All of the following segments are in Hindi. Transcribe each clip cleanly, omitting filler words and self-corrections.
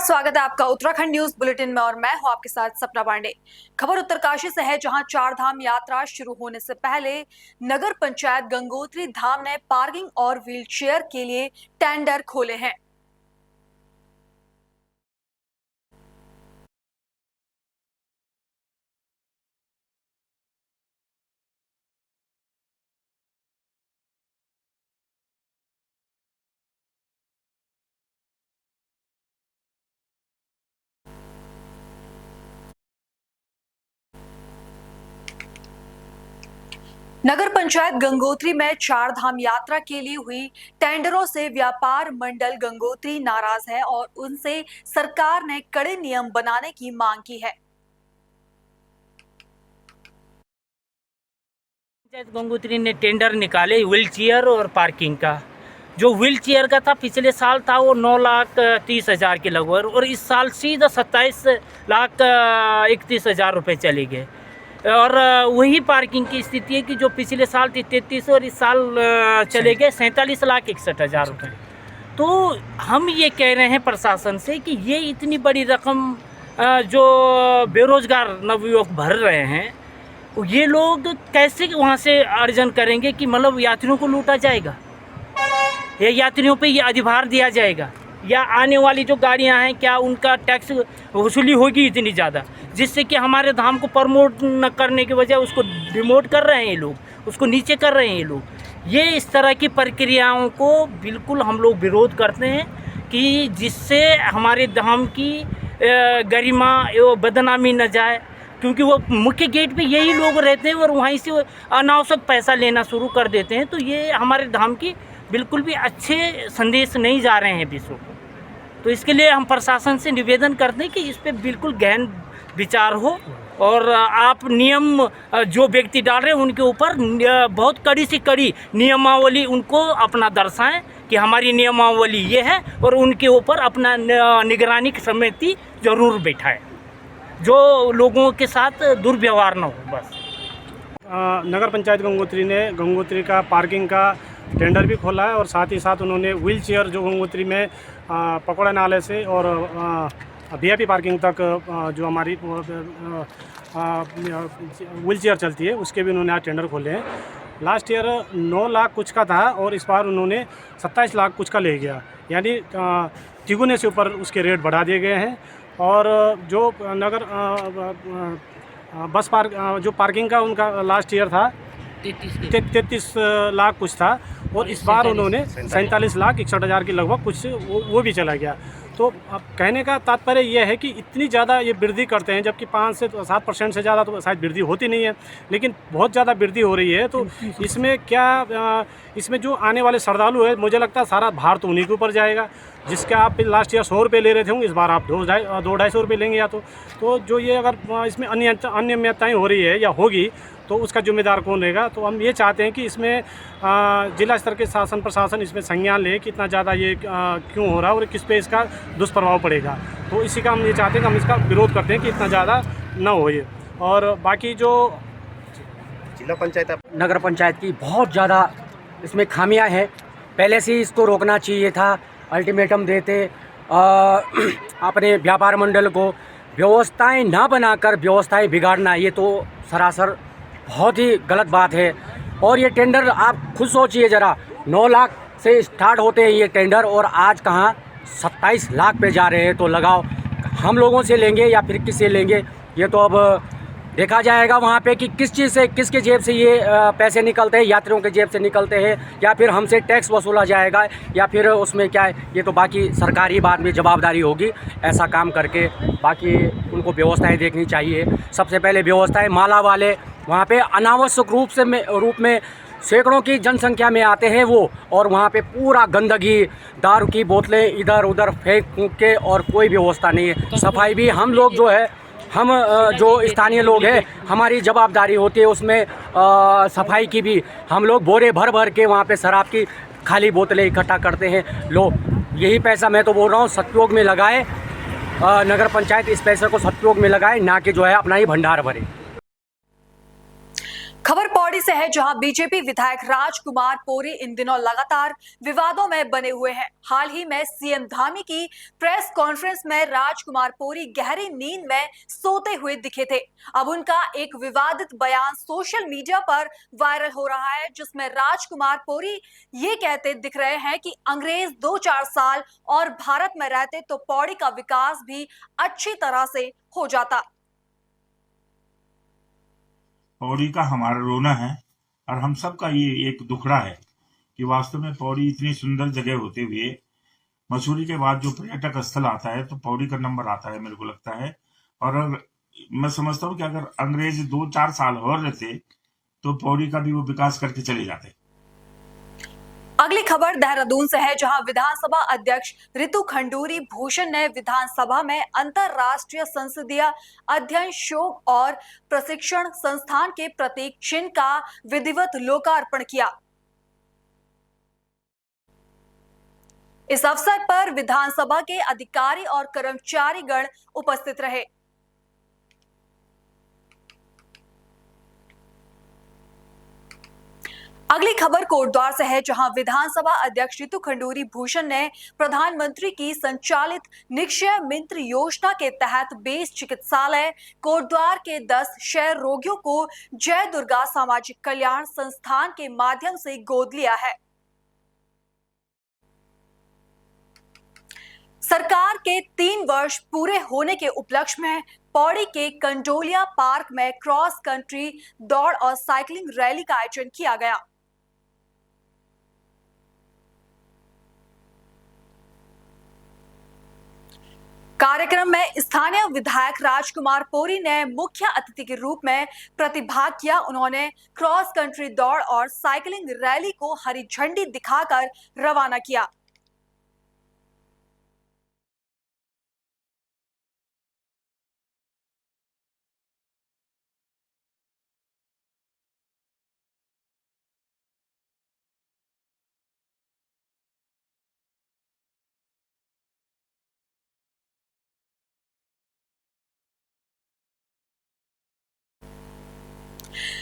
स्वागत है आपका उत्तराखंड न्यूज बुलेटिन में और मैं हूं आपके साथ सपना पांडे। खबर उत्तरकाशी से है, जहां चार धाम यात्रा शुरू होने से पहले नगर पंचायत गंगोत्री धाम ने पार्किंग और व्हीलचेयर के लिए टेंडर खोले हैं। नगर पंचायत गंगोत्री में चार धाम यात्रा के लिए हुई टेंडरों से व्यापार मंडल गंगोत्री नाराज है और उनसे सरकार ने कड़े नियम बनाने की मांग की है। पंचायत गंगोत्री ने टेंडर निकाले व्हीलचेयर और पार्किंग का। जो व्हीलचेयर का था पिछले साल था वो 9,30,000 के लगभग, और इस साल सीधा 27,31,000 रुपये चले गए। और वही पार्किंग की स्थिति है कि जो पिछले साल थी 33 और इस साल चले गए 47,61,000 रुपये। तो हम ये कह रहे हैं प्रशासन से कि ये इतनी बड़ी रकम जो बेरोजगार नवयुवक भर रहे हैं, ये लोग कैसे वहाँ से अर्जन करेंगे कि मतलब यात्रियों को लूटा जाएगा या यात्रियों पे ये अधिभार दिया जाएगा, या आने वाली जो गाड़ियाँ हैं क्या उनका टैक्स वसूली होगी इतनी ज़्यादा, जिससे कि हमारे धाम को प्रमोट न करने की वजह उसको डिमोट कर रहे हैं ये लोग, उसको नीचे कर रहे हैं ये लोग। ये इस तरह की प्रक्रियाओं को बिल्कुल हम लोग विरोध करते हैं कि जिससे हमारे धाम की गरिमा एवं बदनामी न जाए, क्योंकि वो मुख्य गेट पे यही लोग रहते हैं और वहीं से अनावश्यक पैसा लेना शुरू कर देते हैं। तो ये हमारे धाम की बिल्कुल भी अच्छे संदेश नहीं जा रहे हैं विश्व को। तो इसके लिए हम प्रशासन से निवेदन करते हैं कि इस पे बिल्कुल गहन विचार हो और आप नियम जो व्यक्ति डाल रहे हैं उनके ऊपर बहुत कड़ी से कड़ी नियमावली उनको अपना दर्शाएं कि हमारी नियमावली ये है, और उनके ऊपर अपना निगरानी समिति जरूर बैठाएं जो लोगों के साथ दुर्व्यवहार न हो। बस नगर पंचायत गंगोत्री ने गंगोत्री का पार्किंग का टेंडर भी खोला है, और साथ ही साथ उन्होंने व्हील चेयर जो गंगोत्री में पकौड़ा नाले से और VIP पार्किंग तक जो हमारी व्हील चेयर चलती है उसके भी उन्होंने आज टेंडर खोले हैं। लास्ट ईयर 9 लाख कुछ का था और इस बार उन्होंने 27 लाख कुछ का ले गया, यानी तिगुने से ऊपर उसके रेट बढ़ा दिए गए हैं। और जो नगर बस जो पार्किंग का उनका लास्ट ईयर था 33 लाख कुछ था, और इस बार उन्होंने 47,61,000 के लगभग कुछ वो भी चला गया। तो अब कहने का तात्पर्य यह है कि इतनी ज़्यादा ये वृद्धि करते हैं, जबकि 5 से 7% से ज़्यादा तो शायद वृद्धि होती नहीं है, लेकिन बहुत ज़्यादा वृद्धि हो रही है। तो इसमें क्या इसमें जो आने वाले श्रद्धालु है, मुझे लगता है सारा भार तो उन्हीं के ऊपर जाएगा। जिसका आप लास्ट ईयर 100 रुपये ले रहे थे होंगे, इस बार आप 200-250 रुपये लेंगे या तो जो ये अगर इसमें अनियमितताएँ हो रही है या होगी तो उसका जिम्मेदार कौन रहेगा। तो हम ये चाहते हैं कि इसमें जिला स्तर के शासन प्रशासन इसमें संज्ञान ले कि इतना ज़्यादा ये क्यों हो रहा है और किस पे इसका दुष्प्रभाव पड़ेगा। तो इसी का हम ये चाहते हैं कि हम इसका विरोध करते हैं कि इतना ज़्यादा ना हो ये। और बाकी जो जिला पंचायत नगर पंचायत की बहुत ज़्यादा इसमें खामियां हैं, पहले से ही इसको रोकना चाहिए था। अल्टीमेटम देते अपने व्यापार मंडल को व्यवस्थाएं ना बनाकर व्यवस्थाएं बिगाड़ना, ये तो सरासर बहुत ही गलत बात है। और ये टेंडर आप खुद सोचिए ज़रा, 9 लाख से स्टार्ट होते हैं ये टेंडर और आज कहाँ 27 लाख पे जा रहे हैं। तो लगाओ हम लोगों से लेंगे या फिर किससे लेंगे, ये तो अब देखा जाएगा वहाँ पे कि किस चीज़ से, किसके जेब से ये पैसे निकलते हैं, यात्रियों के जेब से निकलते हैं या फिर हमसे टैक्स वसूला जाएगा या फिर उसमें क्या है, ये तो बाकी सरकारी बाद में जवाबदारी होगी ऐसा काम करके। बाकी उनको व्यवस्थाएं देखनी चाहिए। सबसे पहले व्यवस्थाएं माला वाले वहाँ पे अनावश्यक रूप में सैकड़ों की जनसंख्या में आते हैं वो, और वहाँ पे पूरा गंदगी, दारू की बोतलें इधर उधर फेंक के, और कोई व्यवस्था नहीं है। सफाई भी हम लोग जो है, हम जो स्थानीय लोग हैं, हमारी जवाबदारी होती है उसमें सफाई की भी। हम लोग बोरे भर भर के वहाँ पे शराब की खाली बोतलें इकट्ठा करते हैं। लो यही पैसा मैं तो बोल रहा हूँ सदुपयोग में लगाए, नगर पंचायत इस पैसे को सदुपयोग में लगाए, ना कि जो है अपना ही भंडार भरे। खबर पौड़ी पौड़ी से है, जहां बीजेपी विधायक राजकुमार पोरी इन दिनों लगातार विवादों में बने हुए हैं। हाल ही में सीएम धामी की प्रेस कॉन्फ्रेंस में राजकुमार पोरी गहरी नींद में सोते हुए दिखे थे। अब उनका एक विवादित बयान सोशल मीडिया पर वायरल हो रहा है, जिसमें राजकुमार पोरी ये कहते दिख रहे हैं कि अंग्रेज 2-4 साल और भारत में रहते तो पौड़ी का विकास भी अच्छी तरह से हो जाता। पौड़ी का हमारा रोना है और हम सब का ये एक दुखड़ा है कि वास्तव में पौड़ी इतनी सुंदर जगह होते हुए मसूरी के बाद जो पर्यटक स्थल आता है तो पौड़ी का नंबर आता है, मेरे को लगता है। और मैं समझता हूँ कि अगर अंग्रेज 2-4 साल और रहते तो पौड़ी का भी वो विकास करके चले जाते। अगली खबर देहरादून से है, जहां विधानसभा अध्यक्ष रितु खंडूरी भूषण ने विधानसभा में अंतरराष्ट्रीय संसदीय अध्ययन शोध और प्रशिक्षण संस्थान के प्रतीक चिन्ह का विधिवत लोकार्पण किया। इस अवसर पर विधानसभा के अधिकारी और कर्मचारीगण उपस्थित रहे। अगली खबर कोटद्वार से है, जहां विधानसभा अध्यक्ष रितु खंडूरी भूषण ने प्रधानमंत्री की संचालित निक्षय मित्र योजना के तहत बेस चिकित्सालय कोटद्वार के 10 क्षय रोगियों को जय दुर्गा सामाजिक कल्याण संस्थान के माध्यम से गोद लिया है। सरकार के 3 वर्ष पूरे होने के उपलक्ष्य में पौड़ी के कंडोलिया पार्क में क्रॉस कंट्री दौड़ और साइकिलिंग रैली का आयोजन किया गया। कार्यक्रम में स्थानीय विधायक राजकुमार पोरी ने मुख्य अतिथि के रूप में प्रतिभाग किया। उन्होंने क्रॉस कंट्री दौड़ और साइकिलिंग रैली को हरी झंडी दिखाकर रवाना किया।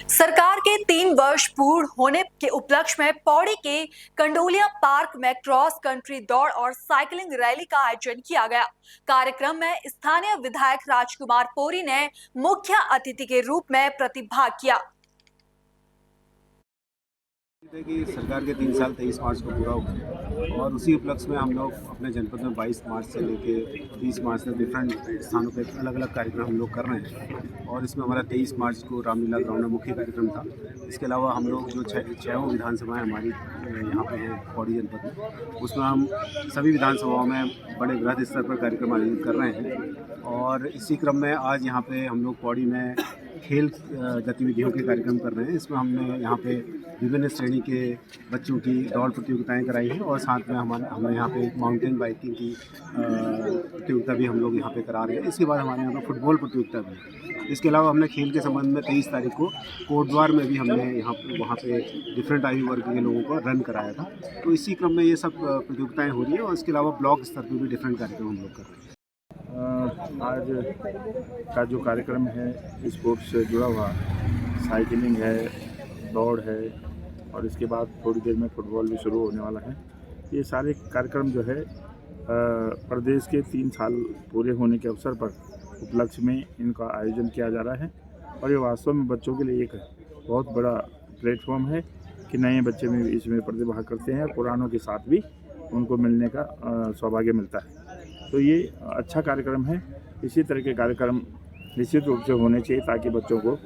सरकार के 3 वर्ष पूर्ण होने के उपलक्ष्य में पौड़ी के कंडोलिया पार्क में क्रॉस कंट्री दौड़ और साइकिलिंग रैली का आयोजन किया गया। कार्यक्रम में स्थानीय विधायक राजकुमार पोरी ने मुख्य अतिथि के रूप में प्रतिभाग किया। कि सरकार के 3 साल 23 मार्च को पूरा हुआ और उसी उपलक्ष्य में हम लोग अपने जनपद में 22 मार्च से लेके 30 मार्च तक डिफरेंट स्थानों पे अलग अलग कार्यक्रम हम लोग कर रहे हैं। और इसमें हमारा 23 मार्च को रामलीला ग्राउंड में मुख्य कार्यक्रम था। इसके अलावा हम लोग जो छहों विधानसभाएं हमारी यहाँ पे है पौड़ी जनपद में, उसमें हम सभी विधानसभाओं में बड़े बृहद स्तर पर कार्यक्रम आयोजित कर रहे हैं। और इसी क्रम में आज यहाँ पे हम लोग पौड़ी में खेल गतिविधियों के कार्यक्रम कर रहे हैं। इसमें हमने यहाँ पे विभिन्न श्रेणी के बच्चों की दौड़ प्रतियोगिताएं कराई हैं और साथ में हमने यहाँ पे माउंटेन बाइकिंग की प्रतियोगिता भी हम लोग यहाँ पे करा रहे हैं। इसके बाद हमारे यहाँ पे फुटबॉल प्रतियोगिता भी है। इसके अलावा हमने खेल के संबंध में 23 तारीख को कोटद्वार में भी हमने वहाँ पे डिफरेंट आयु वर्ग के लोगों को रन कराया था। तो इसी क्रम में ये सब प्रतियोगिताएँ हो रही है और इसके अलावा ब्लॉक स्तर पर भी डिफरेंट कार्यक्रम हम लोग कर रहे हैं। आज का जो कार्यक्रम है स्पोर्ट्स से जुड़ा हुआ, साइकिलिंग है, दौड़ है और इसके बाद थोड़ी देर में फुटबॉल भी शुरू होने वाला है। ये सारे कार्यक्रम जो है प्रदेश के 3 साल पूरे होने के अवसर पर उपलक्ष्य में इनका आयोजन किया जा रहा है। और ये वास्तव में बच्चों के लिए एक बहुत बड़ा प्लेटफॉर्म है कि नए बच्चे में इसमें प्रतिभाग करते हैं, पुरानों के साथ भी उनको मिलने का सौभाग्य मिलता है। तो ये अच्छा कार्यक्रम है। इसी तरह के कार्यक्रम निश्चित रूप से होने चाहिए ताकि बच्चों को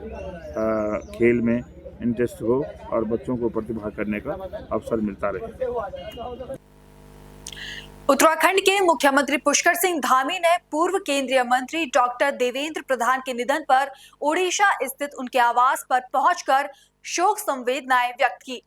खेल में इंटरेस्ट हो और बच्चों को प्रतिभाग करने का अवसर मिलता रहे। उत्तराखंड के मुख्यमंत्री पुष्कर सिंह धामी ने पूर्व केंद्रीय मंत्री डॉक्टर देवेंद्र प्रधान के निधन पर ओडिशा स्थित उनके आवास पर पहुंचकर शोक संवेदनाएं व्यक्त की।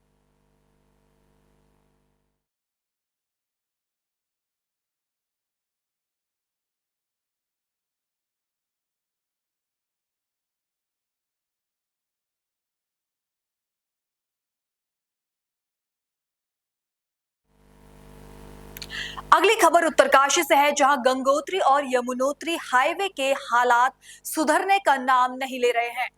अगली खबर उत्तरकाशी से है, जहां गंगोत्री और यमुनोत्री हाईवे के हालात सुधरने का नाम नहीं ले रहे हैं।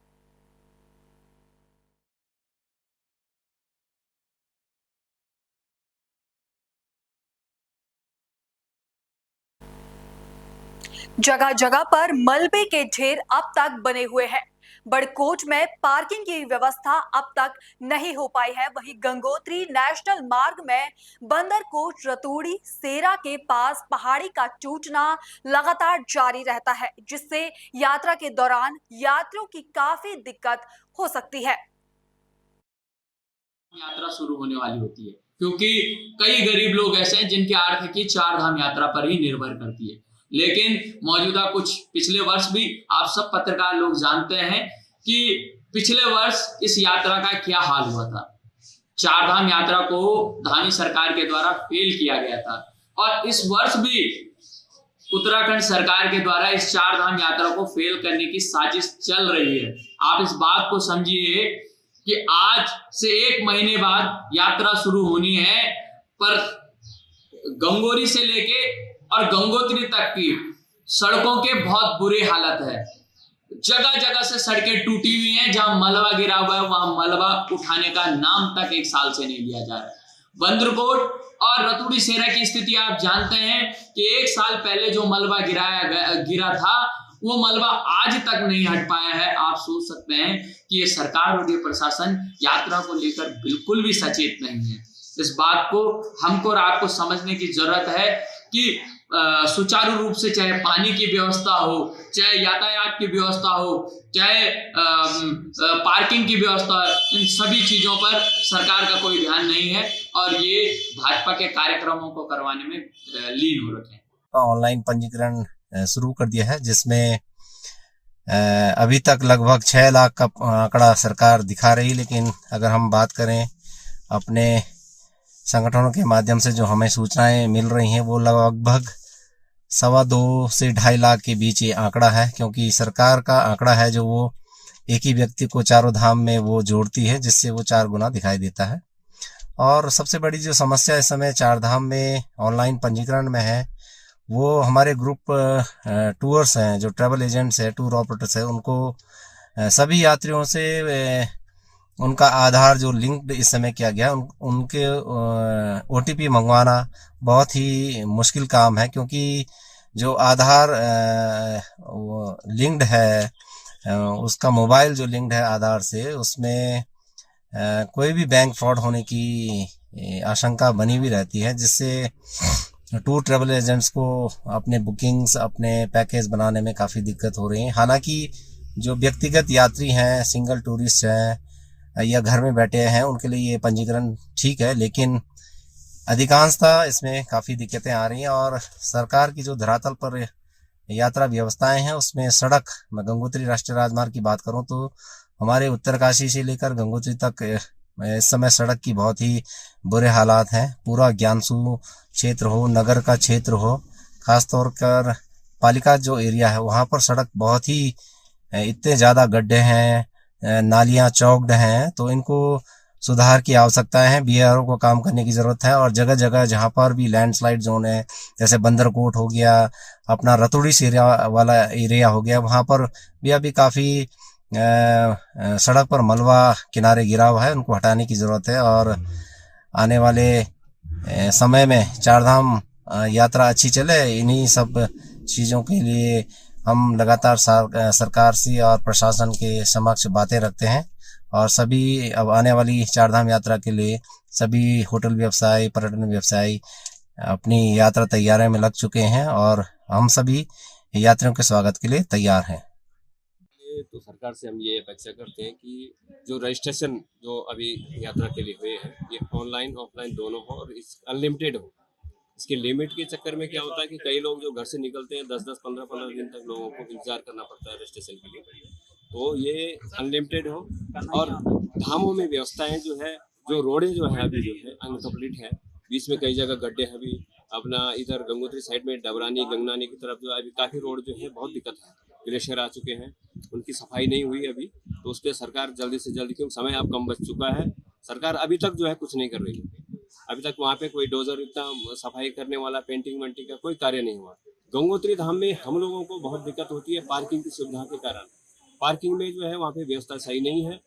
जगह जगह पर मलबे के ढेर अब तक बने हुए हैं। बड़कोट में पार्किंग की व्यवस्था अब तक नहीं हो पाई है। वहीं गंगोत्री नेशनल मार्ग में बंदरकोट रतूड़ी सेरा के पास पहाड़ी का टूटना लगातार जारी रहता है, जिससे यात्रा के दौरान यात्रियों की काफी दिक्कत हो सकती है। यात्रा शुरू होने वाली होती है, क्योंकि कई गरीब लोग ऐसे हैं जिनकी आर्थिकी चार धाम यात्रा पर ही निर्भर करती है। लेकिन मौजूदा कुछ पिछले वर्ष भी आप सब पत्रकार लोग जानते हैं कि पिछले वर्ष इस यात्रा का क्या हाल हुआ था। चार धाम यात्रा को धामी सरकार के द्वारा फेल किया गया था और इस वर्ष भी उत्तराखंड सरकार के द्वारा इस चार धाम यात्रा को फेल करने की साजिश चल रही है। आप इस बात को समझिए कि आज से 1 महीने बाद यात्रा शुरू होनी है, पर गंगोरी से लेके और गंगोत्री तक की सड़कों के बहुत बुरे हालत है। जगह जगह से सड़कें टूटी हुई हैं। जहां मलबा गिरा हुआ है वहां मलबा उठाने का नाम तक 1 साल से नहीं लिया जा रहा है। बंदरकोट और रतूड़ी सेरा की स्थिति आप जानते हैं कि 1 साल पहले जो मलबा गिरा था वो मलबा आज तक नहीं हट पाया है। आप सोच सकते हैं कि ये सरकार और ये प्रशासन यात्रा को लेकर बिल्कुल भी सचेत नहीं है। इस बात को हमको और आपको समझने की जरूरत है कि सुचारू रूप से चाहे पानी की व्यवस्था हो, चाहे यातायात की व्यवस्था हो, चाहे पार्किंग की व्यवस्था हो, इन सभी चीजों पर सरकार का कोई ध्यान नहीं है और ये भाजपा के कार्यक्रमों को करवाने में लीन हो रखे हैं। ऑनलाइन पंजीकरण शुरू कर दिया है, जिसमें अभी तक लगभग 6 लाख का आंकड़ा सरकार दिखा रही, लेकिन अगर हम बात करें अपने संगठनों के माध्यम से जो हमें सूचनाएं मिल रही हैं वो लगभग 2.25 से 2.5 लाख के बीच ये आंकड़ा है, क्योंकि सरकार का आंकड़ा है जो वो एक ही व्यक्ति को चारों धाम में वो जोड़ती है, जिससे वो 4 गुना दिखाई देता है। और सबसे बड़ी जो समस्या इस समय चार धाम में ऑनलाइन पंजीकरण में है वो हमारे ग्रुप टूर्स हैं, जो ट्रैवल एजेंट्स हैं, टूर ऑपरेटर्स हैं, उनको सभी यात्रियों से उनका आधार जो लिंक्ड इस समय किया गया उनके OTP मंगवाना बहुत ही मुश्किल काम है, क्योंकि जो आधार लिंक्ड है उसका मोबाइल जो लिंक्ड है आधार से, उसमें कोई भी बैंक फ्रॉड होने की आशंका बनी हुई रहती है, जिससे टूर ट्रैवल एजेंट्स को अपने बुकिंग्स अपने पैकेज बनाने में काफ़ी दिक्कत हो रही है। हालांकि जो व्यक्तिगत यात्री हैं, सिंगल टूरिस्ट हैं या घर में बैठे हैं, उनके लिए ये पंजीकरण ठीक है, लेकिन अधिकांशतः इसमें काफ़ी दिक्कतें आ रही हैं। और सरकार की जो धरातल पर यात्रा व्यवस्थाएं हैं उसमें सड़क, मैं गंगोत्री राष्ट्रीय राजमार्ग की बात करूं तो हमारे उत्तरकाशी से लेकर गंगोत्री तक इस समय सड़क की बहुत ही बुरे हालात हैं। पूरा ज्ञानसू क्षेत्र हो, नगर का क्षेत्र हो, खासतौर पर पालिका जो एरिया है वहाँ पर सड़क बहुत ही इतने ज़्यादा गड्ढे हैं, नालियाँ चौकड हैं, तो इनको सुधार की आवश्यकता है। BRO को काम करने की ज़रूरत है और जगह जगह जहाँ पर भी लैंडस्लाइड जोन है, जैसे बंदरकोट हो गया, अपना रतूड़ी सेरा वाला एरिया हो गया, वहाँ पर भी अभी काफ़ी सड़क पर मलबा किनारे गिरा हुआ है, उनको हटाने की ज़रूरत है। और आने वाले समय में चारधाम यात्रा अच्छी चले, इन्हीं सब चीज़ों के लिए हम लगातार सरकार से और प्रशासन के समक्ष बातें रखते हैं। और सभी अब आने वाली चारधाम यात्रा के लिए सभी होटल व्यवसायी, पर्यटन व्यवसायी अपनी यात्रा तैयारी में लग चुके हैं और हम सभी यात्रियों के स्वागत के लिए तैयार हैं। तो सरकार से हम ये अपेक्षा करते हैं कि जो रजिस्ट्रेशन जो अभी यात्रा के लिए हुए हैं ये ऑनलाइन ऑफलाइन दोनों हो और इस अनलिमिटेड हो। इसके लिमिट के चक्कर में क्या होता है कि कई लोग जो घर से निकलते हैं 10-10, 15-15 दिन तक लोगों को इंतजार करना पड़ता है रजिस्ट्रेशन के लिए, तो ये अनलिमिटेड हो। और धामों में व्यवस्थाएं जो है, जो रोडें जो है अभी जो है अनकम्प्लीट है, बीच में कई जगह गड्ढे हैं। अभी अपना इधर गंगोत्री साइड में डबरानी गंगनानी की तरफ जो अभी काफ़ी रोड जो है बहुत दिक्कत है, ग्लेशियर आ चुके हैं, उनकी सफाई नहीं हुई अभी, तो उस पर सरकार जल्दी से जल्दी, क्योंकि समय अब कम बच चुका है, सरकार अभी तक जो है कुछ नहीं कर रही है। अभी तक वहाँ पे कोई डोजर इतना सफाई करने वाला, पेंटिंग वेंटिंग का कोई कार्य नहीं हुआ। गंगोत्री धाम में हम लोगों को बहुत दिक्कत होती है पार्किंग की सुविधा के कारण। पार्किंग में जो है वहाँ पे व्यवस्था सही नहीं है।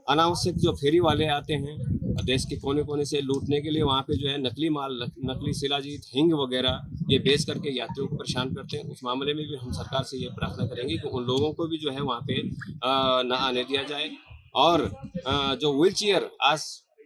अनावश्यक जो फेरी वाले आते हैं देश के कोने कोने से लूटने के लिए, वहाँ पे जो है नकली माल, नकली शिलाजीत, हिंग वगैरह ये बेच करके यात्रियों को परेशान करते हैं। उस मामले में भी हम सरकार से ये प्रार्थना करेंगे कि उन लोगों को भी जो है वहाँ पे न आने दिया जाए। और जो व्हील चेयर आज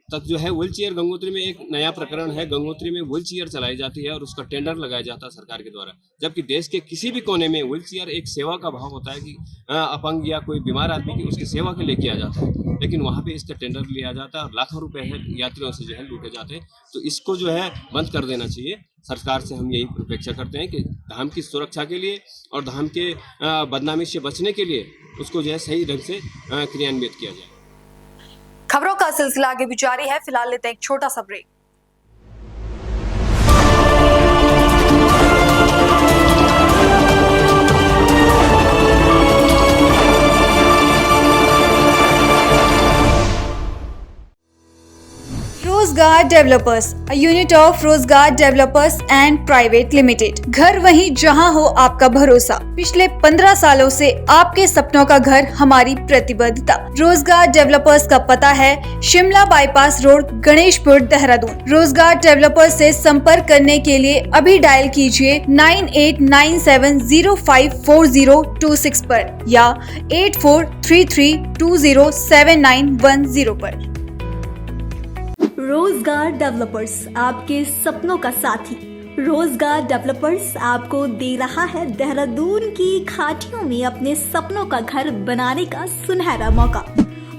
तक जो है व्हील चेयर, गंगोत्री में एक नया प्रकरण है, गंगोत्री में व्हील चेयर चलाई जाती है और उसका टेंडर लगाया जाता है सरकार के द्वारा, जबकि देश के किसी भी कोने में व्हील चेयर एक सेवा का भाव होता है कि अपंग या कोई बीमार आदमी की उसकी सेवा के लिए किया जाता है, लेकिन वहाँ पे इसका टेंडर लिया जाता है और लाखों रुपए है यात्रियों से जो है लूटे जाते हैं। तो इसको जो है बंद कर देना चाहिए। सरकार से हम यही अपेक्षा करते हैं कि धाम की सुरक्षा के लिए और धाम के बदनामी से बचने के लिए उसको जो है सही ढंग से क्रियान्वित किया जाए। खबरों का सिलसिला आगे भी जारी है, फिलहाल लेते हैं एक छोटा सा ब्रेक। रोजगार डेवलपर्स, अ यूनिट ऑफ रोजगार डेवलपर्स एंड प्राइवेट लिमिटेड। घर वहीं जहां हो आपका भरोसा। पिछले 15 सालों से आपके सपनों का घर हमारी प्रतिबद्धता। रोजगार डेवलपर्स का पता है शिमला बाईपास रोड, गणेशपुर, देहरादून। रोजगार डेवलपर्स से संपर्क करने के लिए अभी डायल कीजिए 9897054026 पर या 8433207910 पर। रोजगार डेवलपर्स, आपके सपनों का साथी। रोजगार डेवलपर्स आपको दे रहा है देहरादून की घाटियों में अपने सपनों का घर बनाने का सुनहरा मौका।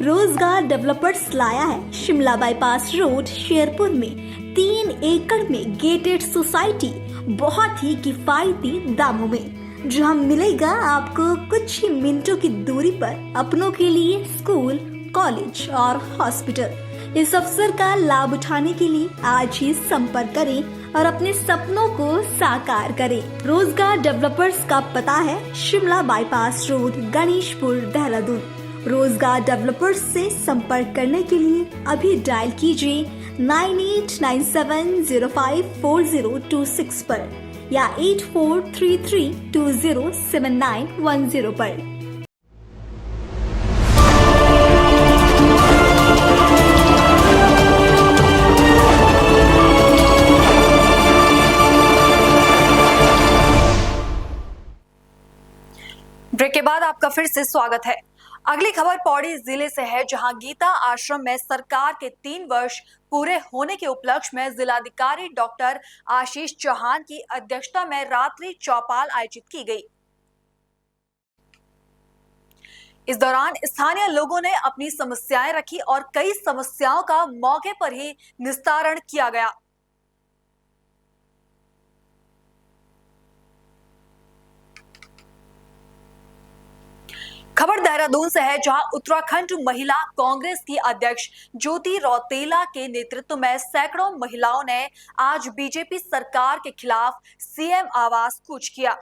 रोजगार डेवलपर्स लाया है शिमला बाईपास रोड, शेरपुर में 3 एकड़ में गेटेड सोसाइटी, बहुत ही किफायती दामों में, जहां मिलेगा आपको कुछ ही मिनटों की दूरी पर अपनों के लिए स्कूल, कॉलेज और हॉस्पिटल। इस अवसर का लाभ उठाने के लिए आज ही संपर्क करें और अपने सपनों को साकार करें। रोजगार डेवलपर्स का पता है शिमला बाईपास रोड, गणेशपुर, देहरादून। रोजगार डेवलपर्स से संपर्क करने के लिए अभी डायल कीजिए 9897054026 पर या 8433207910 पर। ब्रेक के बाद आपका फिर से स्वागत है। अगली खबर पौड़ी जिले से है, जहां गीता आश्रम में सरकार के 3 वर्ष पूरे होने के उपलक्ष्य में जिलाधिकारी डॉक्टर आशीष चौहान की अध्यक्षता में रात्रि चौपाल आयोजित की गई। इस दौरान स्थानीय लोगों ने अपनी समस्याएं रखी और कई समस्याओं का मौके पर ही निस्तारण किया गया। खबर देहरादून से है, जहां उत्तराखंड महिला कांग्रेस की अध्यक्ष ज्योति रौतेला के नेतृत्व में सैकड़ों महिलाओं ने आज बीजेपी सरकार के खिलाफ सीएम आवास कूच किया।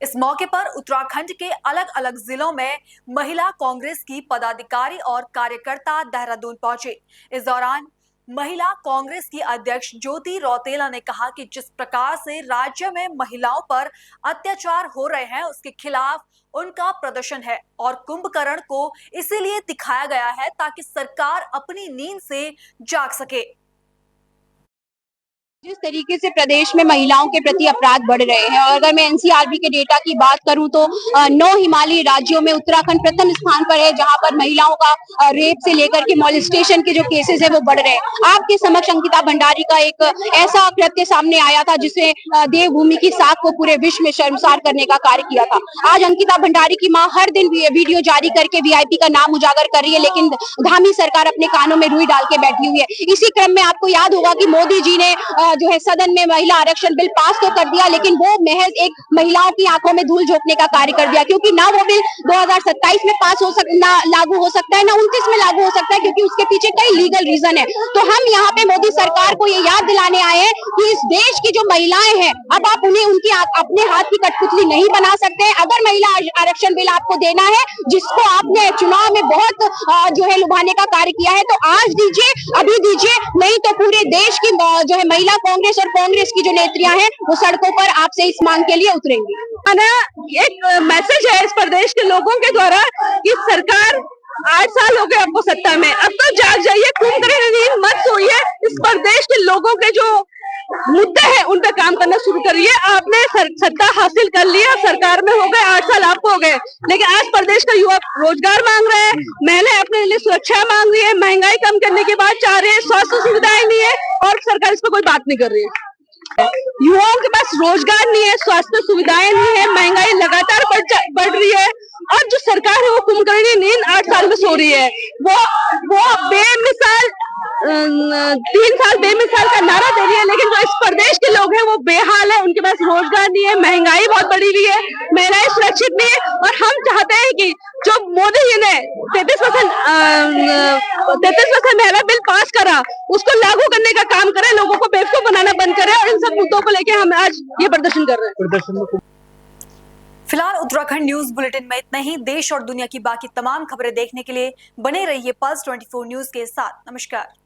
इस मौके पर उत्तराखंड के अलग अलग जिलों में महिला कांग्रेस की पदाधिकारी और कार्यकर्ता देहरादून पहुंचे। इस दौरान महिला कांग्रेस की अध्यक्ष ज्योति रौतेला ने कहा कि जिस प्रकार से राज्य में महिलाओं पर अत्याचार हो रहे हैं उसके खिलाफ उनका प्रदर्शन है और कुंभकर्ण को इसीलिए दिखाया गया है ताकि सरकार अपनी नींद से जाग सके। जिस तरीके से प्रदेश में महिलाओं के प्रति अपराध बढ़ रहे हैं, और अगर मैं एनसीआरबी के डेटा की बात करूं तो 9 हिमालयी राज्यों में उत्तराखंड प्रथम स्थान पर है, जहां पर महिलाओं का रेप से लेकर के मॉलेस्टेशन के जो केसेस है वो बढ़ रहे हैं। आपके समक्ष अंकिता भंडारी का एक ऐसा कृत्य सामने आया था जिसने देवभूमि की साख को पूरे विश्व में शर्मसार करने का कार्य किया था। आज अंकिता भंडारी की मां हर दिन वीडियो जारी करके वीआईपी का नाम उजागर कर रही है, लेकिन धामी सरकार अपने कानों में रुई डाल के बैठी हुई है। इसी क्रम में आपको याद होगा कि मोदी जी ने जो है सदन में महिला आरक्षण बिल पास तो कर दिया, लेकिन वो महज एक महिलाओं की आंखों में धूल झोंकने का कार्य कर दिया, क्योंकि ना वो बिल 2027 में पास हो सकता, लागू हो सकता है, ना 29 में लागू हो सकता है, क्योंकि उसके पीछे कई लीगल रीजन है। तो हम यहाँ पे मोदी सरकार को ये याद दिलाने आए हैं कि इस देश की जो महिलाएं हैं, अब आप उन्हें उनकी अपने हाथ की कठपुतली नहीं बना सकते। अगर महिला आरक्षण बिल आपको देना है, जिसको आपने चुनाव में बहुत जो है लुभाने का कार्य किया है, तो आज दीजिए, अभी दीजिए, नहीं तो पूरे देश की जो है महिला कांग्रेस और कांग्रेस की जो नेत्रियां हैं वो सड़कों पर आपसे इस मांग के लिए उतरेंगी। एक मैसेज है इस प्रदेश के लोगों के द्वारा कि सरकार 8 साल हो गए आपको सत्ता में, अब तो जाग जाइए, कुंभकर्ण नींद मत सोइए। इस प्रदेश के लोगों के जो मुद्दे हैं उन पे काम करना शुरू करिए। आपने सत्ता हासिल कर लिया, सरकार में हो गए, 8 साल आपको हो गए, लेकिन आज प्रदेश का युवा रोजगार मांग रहे हैं, महिलाएं अपने लिए सुरक्षा मांग रही है, महंगाई कम करने की बात चाह रहे हैं, स्वास्थ्य सुविधाएं नहीं है और सरकार इस पर कोई बात नहीं कर रही है। युवाओं के पास रोजगार नहीं है, स्वास्थ्य सुविधाएं नहीं है, महंगाई लगातार बढ़ रही है और जो सरकार है वो कुंभकर्णी नींद 8 साल में सो रही है। वो बेमिसाल 3 साल बेमिसाल का नारा दे रही है, लेकिन जो इस प्रदेश के लोग हैं वो बेहाल है, उनके पास रोजगार नहीं है, महंगाई बहुत बढ़ी हुई है, महिलाएं सुरक्षित नहीं है। और हम चाहते हैं कि जो मोदी जी ने 33% महिला बिल पास करा उसको लागू करने का काम करें, लोगों को बेवकूफ बनाना बंद करें और इन सब मुद्दों को लेकर हम आज ये प्रदर्शन कर रहे हैं। फिलहाल उत्तराखंड न्यूज बुलेटिन में इतना ही। देश और दुनिया की बाकी तमाम खबरें देखने के लिए बने रहिए पल्स 24 न्यूज के साथ। नमस्कार।